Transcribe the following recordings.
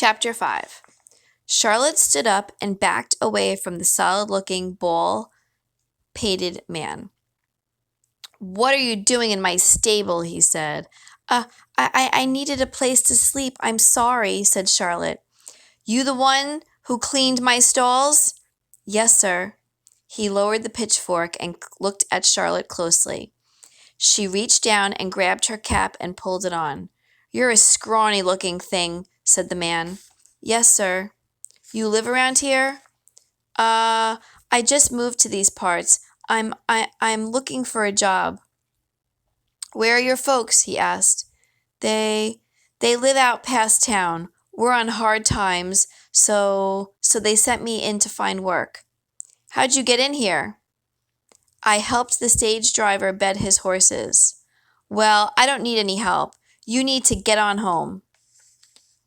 Chapter 5. Charlotte stood up and backed away from the solid-looking, bald-pated man. "What are you doing in my stable?" he said. I needed a place to sleep. I'm sorry," said Charlotte. "You the one who cleaned my stalls?" "Yes, sir." He lowered the pitchfork and looked at Charlotte closely. She reached down and grabbed her cap and pulled it on. "You're a scrawny-looking thing," said the man. "Yes, sir." "You live around here?" I just moved to these parts. I'm looking for a job." "Where are your folks?" he asked. They live out past town. We're on hard times, so they sent me in to find work." "How'd you get in here?" "I helped the stage driver bed his horses." "Well, I don't need any help. You need to get on home."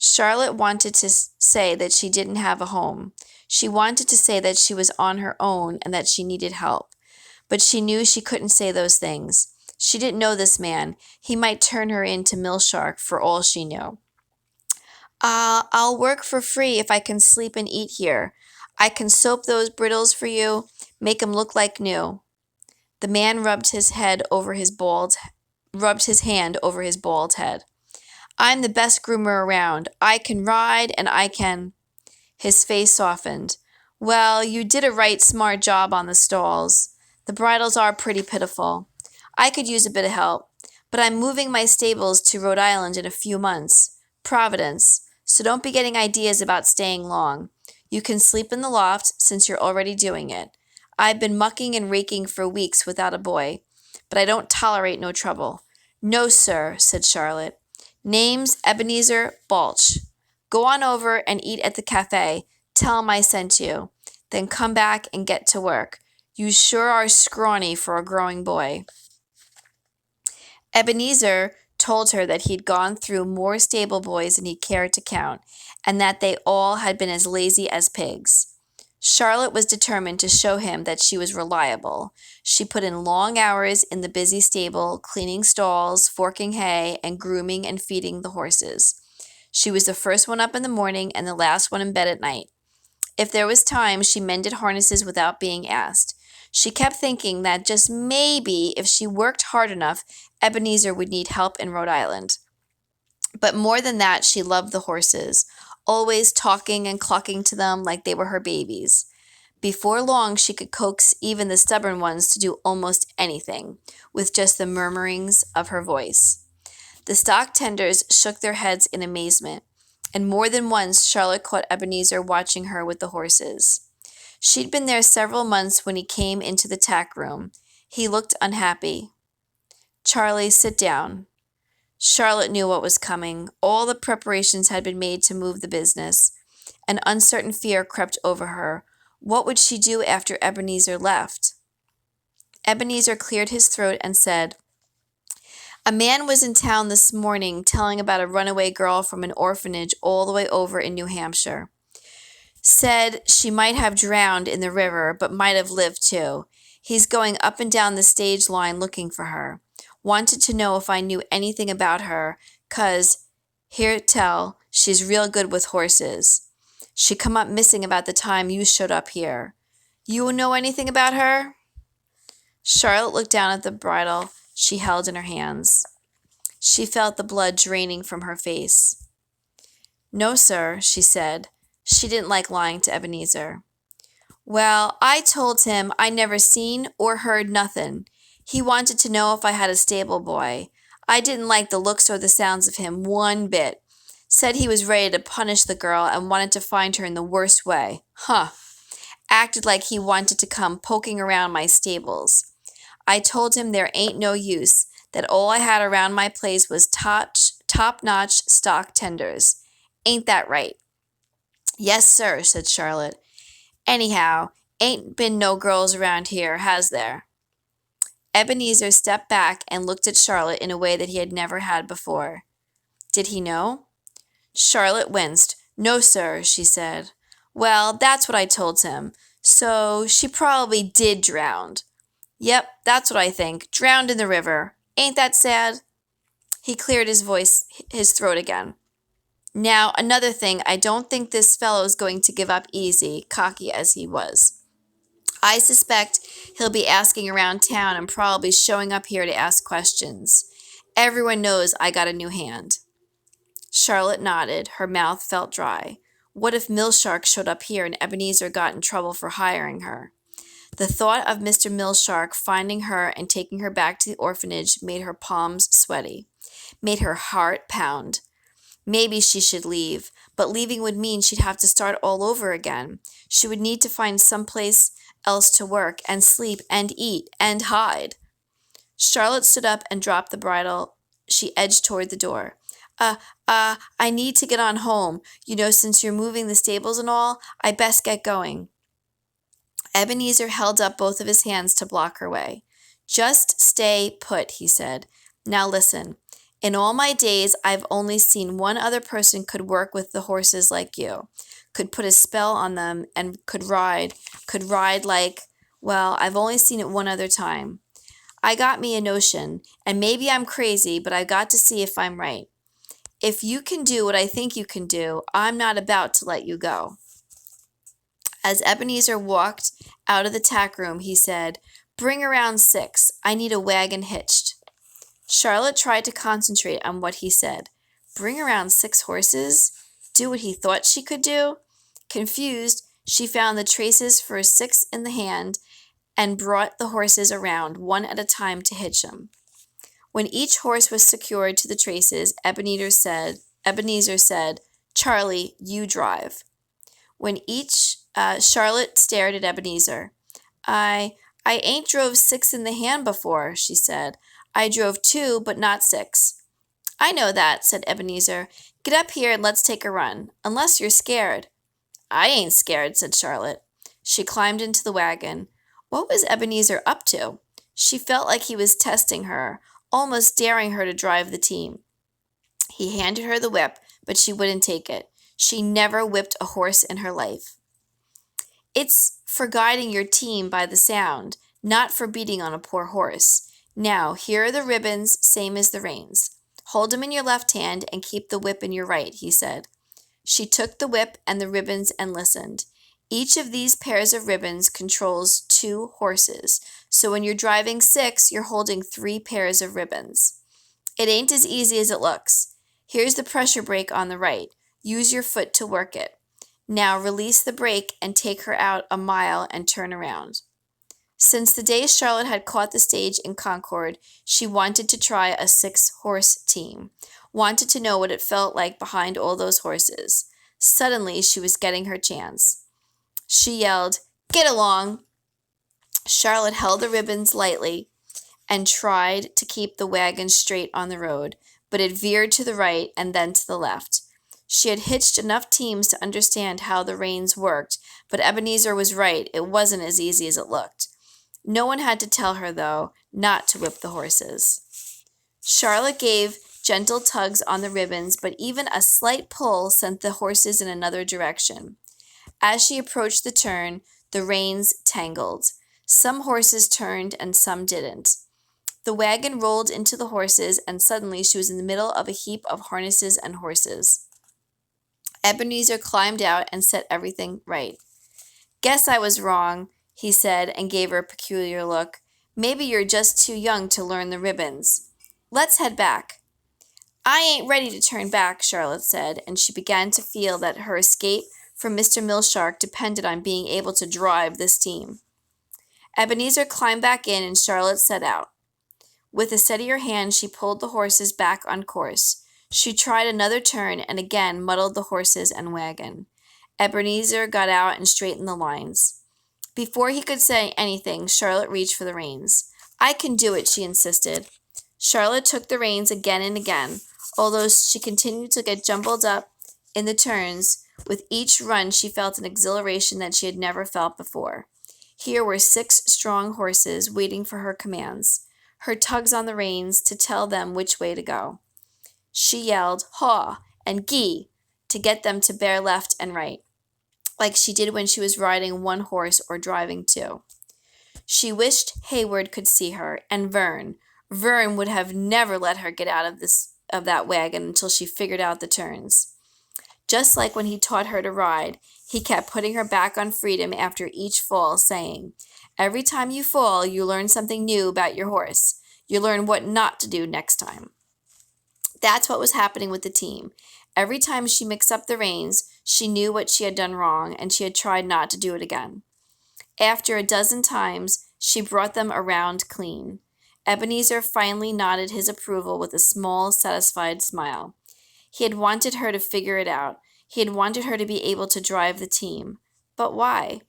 Charlotte wanted to say that she didn't have a home. She wanted to say that she was on her own and that she needed help. But she knew she couldn't say those things. She didn't know this man. He might turn her into Millshark for all she knew. I'll work for free if I can sleep and eat here. I can soap those brittles for you, make 'em look like new." The man rubbed his hand over his bald head. "I'm the best groomer around. I can ride and I can—" His face softened. "Well, you did a right smart job on the stalls. The bridles are pretty pitiful. I could use a bit of help, but I'm moving my stables to Rhode Island in a few months. Providence. So don't be getting ideas about staying long. You can sleep in the loft since you're already doing it. I've been mucking and raking for weeks without a boy, but I don't tolerate no trouble." "No, sir," said Charlotte. "Name's Ebenezer Balch. Go on over and eat at the cafe. Tell 'em I sent you. Then come back and get to work. You sure are scrawny for a growing boy." Ebenezer told her that he'd gone through more stable boys than he cared to count, and that they all had been as lazy as pigs. Charlotte was determined to show him that she was reliable. She put in long hours in the busy stable, cleaning stalls, forking hay, and grooming and feeding the horses. She was the first one up in the morning and the last one in bed at night. If there was time, she mended harnesses without being asked. She kept thinking that just maybe if she worked hard enough, Ebenezer would need help in Rhode Island. But more than that, she loved the horses, always talking and clucking to them like they were her babies. Before long, she could coax even the stubborn ones to do almost anything, with just the murmurings of her voice. The stock tenders shook their heads in amazement, and more than once Charlotte caught Ebenezer watching her with the horses. She'd been there several months when he came into the tack room. He looked unhappy. "Charlie, sit down." Charlotte knew what was coming. All the preparations had been made to move the business. An uncertain fear crept over her. What would she do after Ebenezer left? Ebenezer cleared his throat and said, "A man was in town this morning telling about a runaway girl from an orphanage all the way over in New Hampshire. Said she might have drowned in the river, but might have lived too. He's going up and down the stage line looking for her. Wanted to know if I knew anything about her, 'cause, hear tell, she's real good with horses. She come up missing about the time you showed up here. You know anything about her?" Charlotte looked down at the bridle she held in her hands. She felt the blood draining from her face. "No, sir," she said. She didn't like lying to Ebenezer. "Well, I told him I never seen or heard nothing. He wanted to know if I had a stable boy. I didn't like the looks or the sounds of him one bit. Said he was ready to punish the girl and wanted to find her in the worst way. Huh. Acted like he wanted to come poking around my stables. I told him there ain't no use, that all I had around my place was top-notch stock tenders. Ain't that right?" "Yes, sir," said Charlotte. "Anyhow, ain't been no girls around here, has there?" Ebenezer stepped back and looked at Charlotte in a way that he had never had before. Did he know? Charlotte winced. "No, sir," she said. "Well, that's what I told him. So she probably did drown." "Yep, that's what I think. Drowned in the river. Ain't that sad?" He cleared his throat again. Now, another thing, I don't think this fellow is going to give up easy, cocky as he was. I suspect he'll be asking around town and probably showing up here to ask questions. Everyone knows I got a new hand. Charlotte nodded. Her mouth felt dry. What if Millshark showed up here and Ebenezer got in trouble for hiring her? The thought of Mr. Millshark finding her and taking her back to the orphanage made her palms sweaty, made her heart pound. Maybe she should leave, but leaving would mean she'd have to start all over again. She would need to find someplace else to work and sleep and eat and hide. Charlotte stood up and dropped the bridle. She edged toward the door. I need to get on home. Since you're moving the stables and all, I best get going. Ebenezer held up both of his hands to block her way. Just stay put, he said. Now listen. In all my days, I've only seen one other person could work with the horses like you, could put a spell on them and could ride like, well, I've only seen it one other time. I got me a notion, and maybe I'm crazy, but I got to see if I'm right. If you can do what I think you can do, I'm not about to let you go. As Ebenezer walked out of the tack room, he said, Bring around 6. I need a wagon hitched. Charlotte tried to concentrate on what he said. Bring around 6 horses? Do what he thought she could do? Confused, she found the traces for a 6 in the hand and brought the horses around one at a time to hitch them. When each horse was secured to the traces, Ebenezer said, Charlie, you drive. Charlotte stared at Ebenezer. I ain't drove 6 in the hand before, she said. I drove 2, but not 6. I know that, said Ebenezer. Get up here and let's take a run, unless you're scared. I ain't scared, said Charlotte. She climbed into the wagon. What was Ebenezer up to? She felt like he was testing her, almost daring her to drive the team. He handed her the whip, but she wouldn't take it. She never whipped a horse in her life. It's for guiding your team by the sound, not for beating on a poor horse. Now, here are the ribbons, same as the reins. Hold them in your left hand and keep the whip in your right, he said. She took the whip and the ribbons and listened. Each of these pairs of ribbons controls 2 horses, so when you're driving 6, you're holding 3 pairs of ribbons. It ain't as easy as it looks. Here's the pressure brake on the right. Use your foot to work it. Now release the brake and take her out a mile and turn around. Since the day Charlotte had caught the stage in Concord, she wanted to try a 6-horse team, wanted to know what it felt like behind all those horses. Suddenly, she was getting her chance. She yelled, Get along! Charlotte held the ribbons lightly and tried to keep the wagon straight on the road, but it veered to the right and then to the left. She had hitched enough teams to understand how the reins worked, but Ebenezer was right. It wasn't as easy as it looked. No one had to tell her, though, not to whip the horses. Charlotte gave gentle tugs on the ribbons, but even a slight pull sent the horses in another direction. As she approached the turn, the reins tangled. Some horses turned and some didn't. The wagon rolled into the horses, and suddenly she was in the middle of a heap of harnesses and horses. Ebenezer climbed out and set everything right. Guess I was wrong, he said, and gave her a peculiar look. Maybe you're just too young to learn the ribbons. Let's head back. I ain't ready to turn back, Charlotte said, and she began to feel that her escape from Mr. Millshark depended on being able to drive this team. Ebenezer climbed back in, and Charlotte set out. With a steadier hand, she pulled the horses back on course. She tried another turn and again muddled the horses and wagon. Ebenezer got out and straightened the lines. Before he could say anything, Charlotte reached for the reins. I can do it, she insisted. Charlotte took the reins again and again, although she continued to get jumbled up in the turns. With each run, she felt an exhilaration that she had never felt before. Here were 6 strong horses waiting for her commands, her tugs on the reins to tell them which way to go. She yelled, Haw, and Gee, to get them to bear left and right, like she did when she was riding 1 horse or driving 2. She wished Hayward could see her, and Vern. Vern would have never let her get out of that wagon until she figured out the turns. Just like when he taught her to ride, he kept putting her back on freedom after each fall, saying, "Every time you fall, you learn something new about your horse. You learn what not to do next time." That's what was happening with the team. Every time she mixed up the reins, she knew what she had done wrong, and she had tried not to do it again. After a dozen times, she brought them around clean. Ebenezer finally nodded his approval with a small, satisfied smile. He had wanted her to figure it out. He had wanted her to be able to drive the team. But why?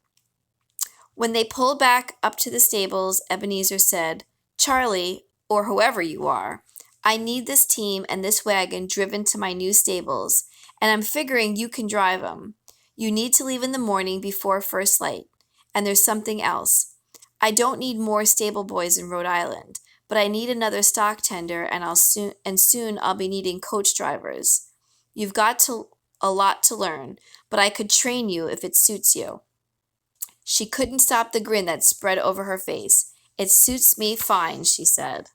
When they pulled back up to the stables, Ebenezer said, "Charlie, or whoever you are, I need this team and this wagon driven to my new stables, and I'm figuring you can drive them. You need to leave in the morning before first light. And there's something else. I don't need more stable boys in Rhode Island, but I need another stock tender, and soon I'll be needing coach drivers. You've got a lot to learn, but I could train you if it suits you." She couldn't stop the grin that spread over her face. "It suits me fine," she said.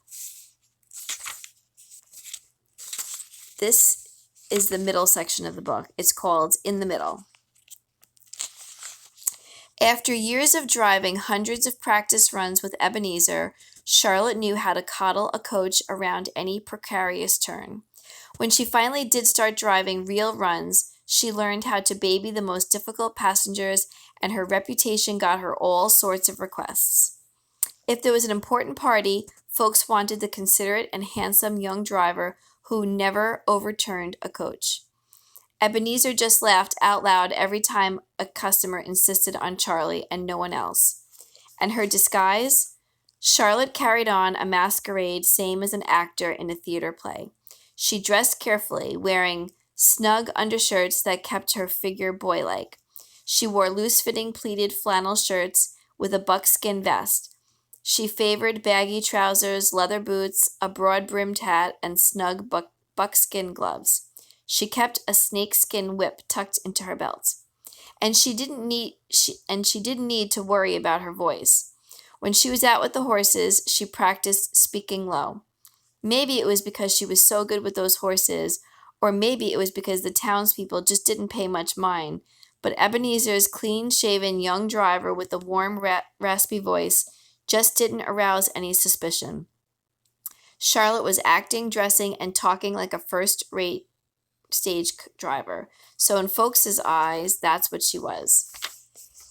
This is the middle section of the book. It's called In the Middle. After years of driving hundreds of practice runs with Ebenezer, Charlotte knew how to coddle a coach around any precarious turn. When she finally did start driving real runs, she learned how to baby the most difficult passengers, and her reputation got her all sorts of requests. If there was an important party, folks wanted the considerate and handsome young driver who never overturned a coach. Ebenezer just laughed out loud every time a customer insisted on Charlie and no one else. And her disguise? Charlotte carried on a masquerade same as an actor in a theater play. She dressed carefully, wearing snug undershirts that kept her figure boylike. She wore loose-fitting pleated flannel shirts with a buckskin vest. She favored baggy trousers, leather boots, a broad-brimmed hat, and snug buckskin gloves. She kept a snakeskin whip tucked into her belt. And she didn't need to worry about her voice. When she was out with the horses, she practiced speaking low. Maybe it was because she was so good with those horses, or maybe it was because the townspeople just didn't pay much mind, but Ebenezer's clean-shaven young driver with the warm, raspy voice just didn't arouse any suspicion. Charlotte was acting, dressing, and talking like a first-rate stage driver, so in folks' eyes, that's what she was.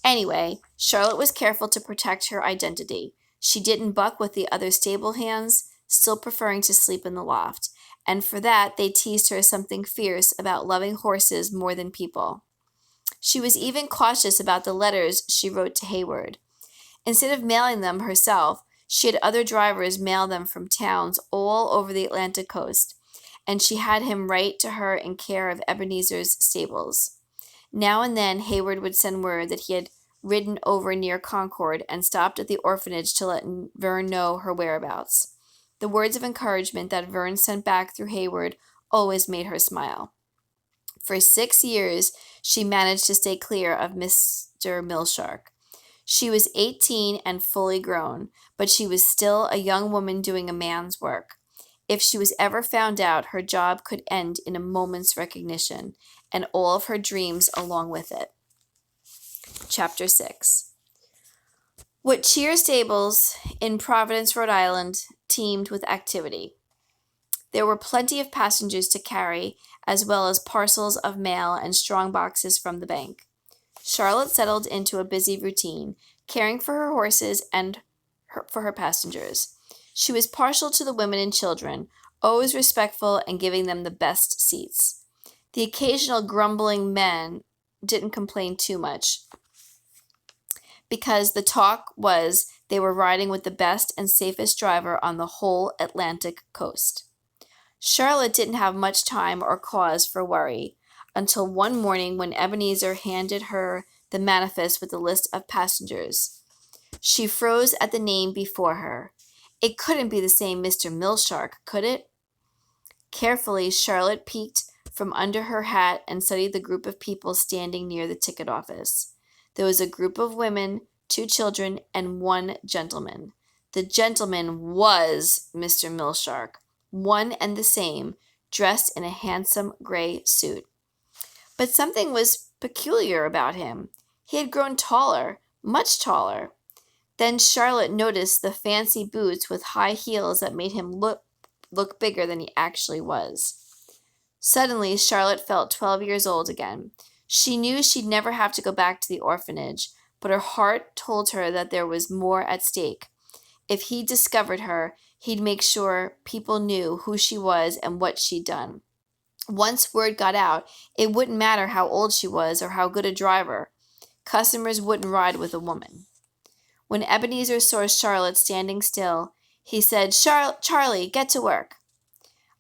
Anyway, Charlotte was careful to protect her identity. She didn't buck with the other stable hands, still preferring to sleep in the loft, and for that they teased her something fierce about loving horses more than people. She was even cautious about the letters she wrote to Hayward. Instead of mailing them herself, she had other drivers mail them from towns all over the Atlantic coast, and she had him write to her in care of Ebenezer's stables. Now and then Hayward would send word that he had ridden over near Concord and stopped at the orphanage to let Vern know her whereabouts. The words of encouragement that Vern sent back through Hayward always made her smile. For 6 years, she managed to stay clear of Mr. Milshark. She was 18 and fully grown, but she was still a young woman doing a man's work. If she was ever found out, her job could end in a moment's recognition, and all of her dreams along with it. Chapter 6. Whittier Stables in Providence, Rhode Island, teemed with activity. There were plenty of passengers to carry, as well as parcels of mail and strong boxes from the bank. Charlotte settled into a busy routine, caring for her horses and for her passengers. She was partial to the women and children, always respectful and giving them the best seats. The occasional grumbling men didn't complain too much, because the talk was they were riding with the best and safest driver on the whole Atlantic coast. Charlotte didn't have much time or cause for worry until one morning when Ebenezer handed her the manifest with the list of passengers. She froze at the name before her. It couldn't be the same Mr. Milshark, could it? Carefully, Charlotte peeked from under her hat and studied the group of people standing near the ticket office. There was a group of women, 2 children, and 1 gentleman. The gentleman was Mr. Milshark, one and the same, dressed in a handsome gray suit. But something was peculiar about him. He had grown taller, much taller. Then Charlotte noticed the fancy boots with high heels that made him look bigger than he actually was. Suddenly, Charlotte felt 12 years old again. She knew she'd never have to go back to the orphanage, but her heart told her that there was more at stake. If he discovered her, he'd make sure people knew who she was and what she'd done. Once word got out, it wouldn't matter how old she was or how good a driver. Customers wouldn't ride with a woman. When Ebenezer saw Charlotte standing still, he said, Charlie, get to work.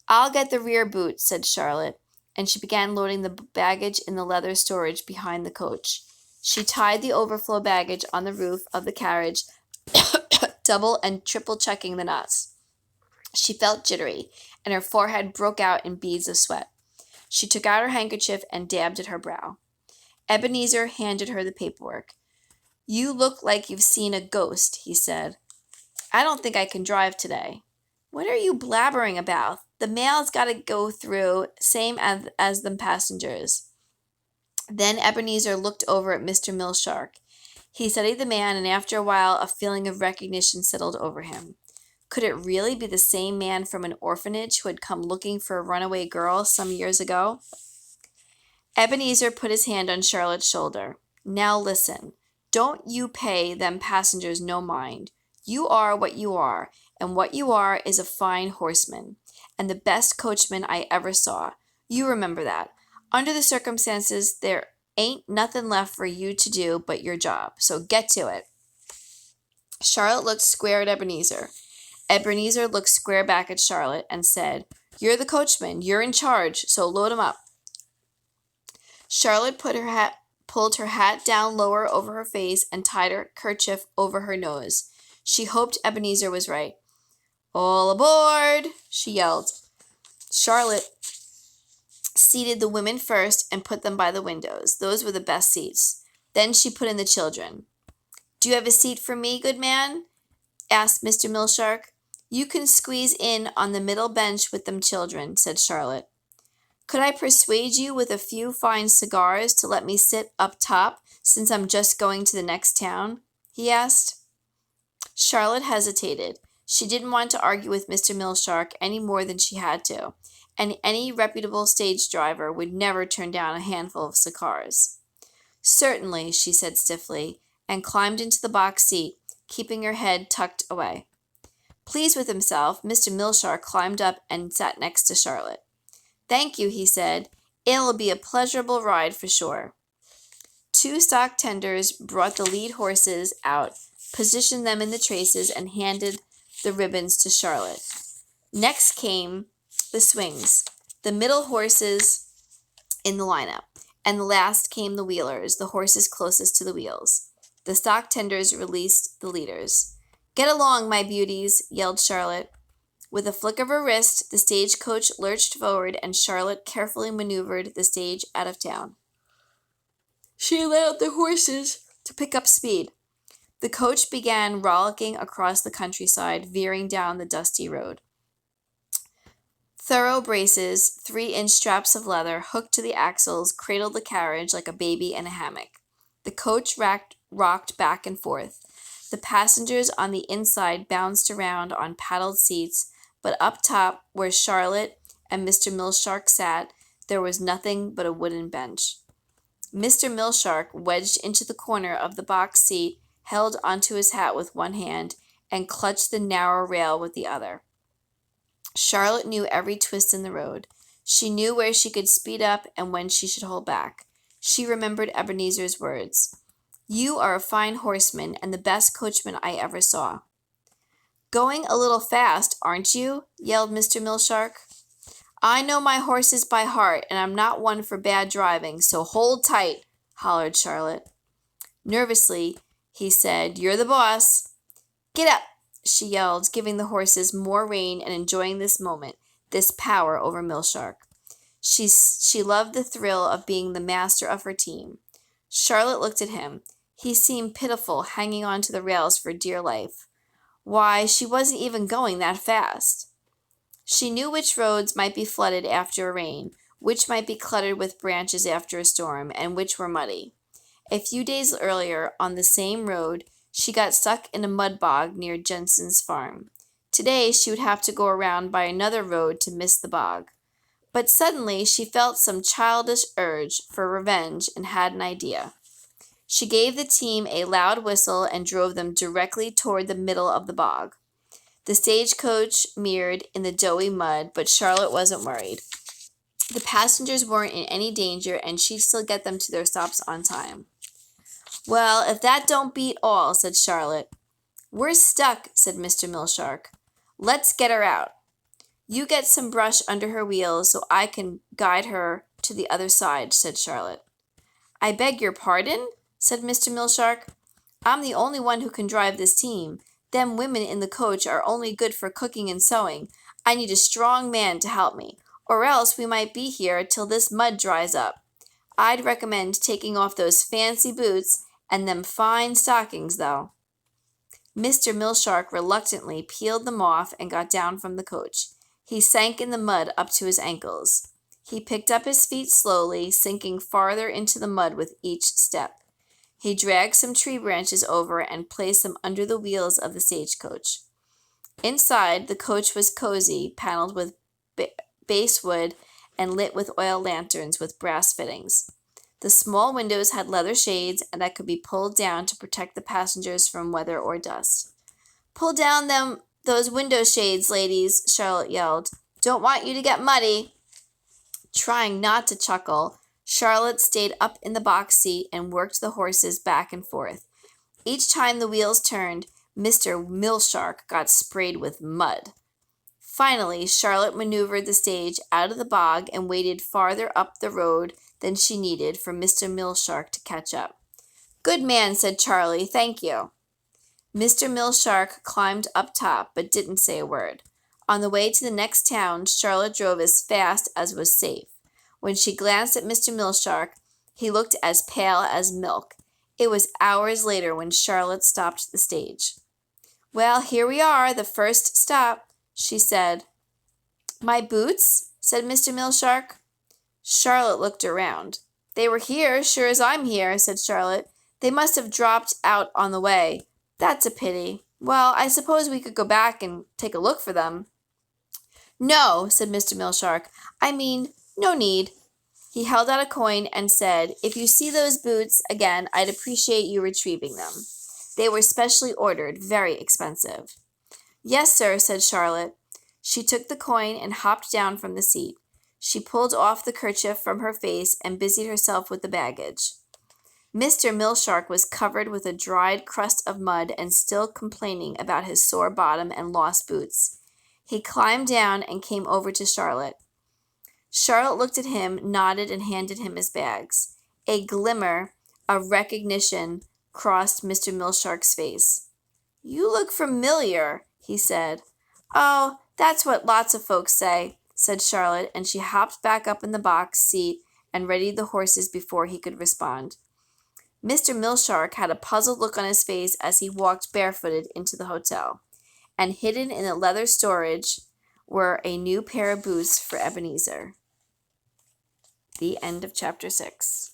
I'll get the rear boot, said Charlotte, and she began loading the baggage in the leather storage behind the coach. She tied the overflow baggage on the roof of the carriage, double and triple checking the knots. She felt jittery, and her forehead broke out in beads of sweat. She took out her handkerchief and dabbed at her brow. Ebenezer handed her the paperwork. You look like you've seen a ghost, he said. I don't think I can drive today. What are you blabbering about? The mail's got to go through, same as the passengers. Then Ebenezer looked over at Mr. Millshark. He studied the man, and after a while a feeling of recognition settled over him. Could it really be the same man from an orphanage who had come looking for a runaway girl some years ago? Ebenezer put his hand on Charlotte's shoulder. Now listen. Don't you pay them passengers no mind. You are what you are, and what you are is a fine horseman, and the best coachman I ever saw. You remember that. Under the circumstances, there ain't nothing left for you to do but your job, so get to it. Charlotte looked square at Ebenezer. Ebenezer looked square back at Charlotte and said, You're the coachman, you're in charge, so load 'em up. Charlotte pulled her hat down lower over her face and tied her kerchief over her nose. She hoped Ebenezer was right. All aboard, she yelled. Charlotte seated the women first and put them by the windows. Those were the best seats. Then she put in the children. Do you have a seat for me, good man? Asked Mr. Millshark. You can squeeze in on the middle bench with them children, said Charlotte. Could I persuade you with a few fine cigars to let me sit up top, since I'm just going to the next town? He asked. Charlotte hesitated. She didn't want to argue with Mr. Millshark any more than she had to, and any reputable stage driver would never turn down a handful of cigars. Certainly, she said stiffly, and climbed into the box seat, keeping her head tucked away. Pleased with himself, Mr. Millshark climbed up and sat next to Charlotte. Thank you, he said. It'll be a pleasurable ride for sure. Two stock tenders brought the lead horses out, positioned them in the traces, and handed the ribbons to Charlotte. Next came the swings, the middle horses in the lineup, and the last came the wheelers, the horses closest to the wheels. The stock tenders released the leaders. Get along, my beauties, yelled Charlotte. With a flick of her wrist, the stagecoach lurched forward, and Charlotte carefully maneuvered the stage out of town. She allowed the horses to pick up speed. The coach began rollicking across the countryside, veering down the dusty road. Thorough braces, 3-inch straps of leather hooked to the axles, cradled the carriage like a baby in a hammock. The coach rocked back and forth. The passengers on the inside bounced around on padded seats, but up top, where Charlotte and Mr. Millshark sat, there was nothing but a wooden bench. Mr. Millshark, wedged into the corner of the box seat, held onto his hat with one hand and clutched the narrow rail with the other. Charlotte knew every twist in the road. She knew where she could speed up and when she should hold back. She remembered Ebenezer's words. You are a fine horseman and the best coachman I ever saw. Going a little fast, aren't you? Yelled Mr. Millshark. I know my horses by heart, and I'm not one for bad driving, so hold tight, hollered Charlotte. Nervously, he said, You're the boss. Get up, she yelled, giving the horses more rein and enjoying this moment, this power over Millshark. She loved the thrill of being the master of her team. Charlotte looked at him. He seemed pitiful, hanging on to the rails for dear life. Why, she wasn't even going that fast. She knew which roads might be flooded after a rain, which might be cluttered with branches after a storm, and which were muddy. A few days earlier, on the same road, she got stuck in a mud bog near Jensen's farm. Today, she would have to go around by another road to miss the bog. But suddenly, she felt some childish urge for revenge and had an idea. She gave the team a loud whistle and drove them directly toward the middle of the bog. The stagecoach mirrored in the doughy mud, but Charlotte wasn't worried. The passengers weren't in any danger, and she'd still get them to their stops on time. "Well, if that don't beat all," said Charlotte. "We're stuck," said Mr. Millshark. "Let's get her out. You get some brush under her wheels so I can guide her to the other side," said Charlotte. "I beg your pardon?" said Mr. Millshark. "I'm the only one who can drive this team. Them women in the coach are only good for cooking and sewing. I need a strong man to help me, or else we might be here till this mud dries up. I'd recommend taking off those fancy boots and them fine stockings, though." Mr. Millshark reluctantly peeled them off and got down from the coach. He sank in the mud up to his ankles. He picked up his feet slowly, sinking farther into the mud with each step. He dragged some tree branches over and placed them under the wheels of the stagecoach. Inside, the coach was cozy, paneled with basswood and lit with oil lanterns with brass fittings. The small windows had leather shades that could be pulled down to protect the passengers from weather or dust. "Pull down those window shades, ladies," Charlotte yelled. "Don't want you to get muddy." Trying not to chuckle, Charlotte stayed up in the box seat and worked the horses back and forth. Each time the wheels turned, Mr. Millshark got sprayed with mud. Finally, Charlotte maneuvered the stage out of the bog and waited farther up the road than she needed for Mr. Millshark to catch up. "Good man," said Charlie. "Thank you." Mr. Millshark climbed up top, but didn't say a word. On the way to the next town, Charlotte drove as fast as was safe. When she glanced at Mr. Millshark, he looked as pale as milk. It was hours later when Charlotte stopped the stage. "Well, here we are, the first stop," she said. "My boots?" said Mr. Millshark. Charlotte looked around. "They were here, sure as I'm here," said Charlotte. "They must have dropped out on the way. That's a pity. Well, I suppose we could go back and take a look for them." "No," said Mr. Millshark. "I mean, no need." He held out a coin and said, "If you see those boots again, I'd appreciate you retrieving them. They were specially ordered, very expensive." "Yes, sir," said Charlotte. She took the coin and hopped down from the seat. She pulled off the kerchief from her face and busied herself with the baggage. Mr. Millshark was covered with a dried crust of mud and still complaining about his sore bottom and lost boots. He climbed down and came over to Charlotte. Charlotte looked at him, nodded, and handed him his bags. A glimmer of recognition crossed Mr. Millshark's face. "You look familiar," he said. "Oh, that's what lots of folks say," said Charlotte, and she hopped back up in the box seat and readied the horses before he could respond. Mr. Millshark had a puzzled look on his face as he walked barefooted into the hotel, and hidden in the leather storage were a new pair of boots for Ebenezer. The end of chapter 6.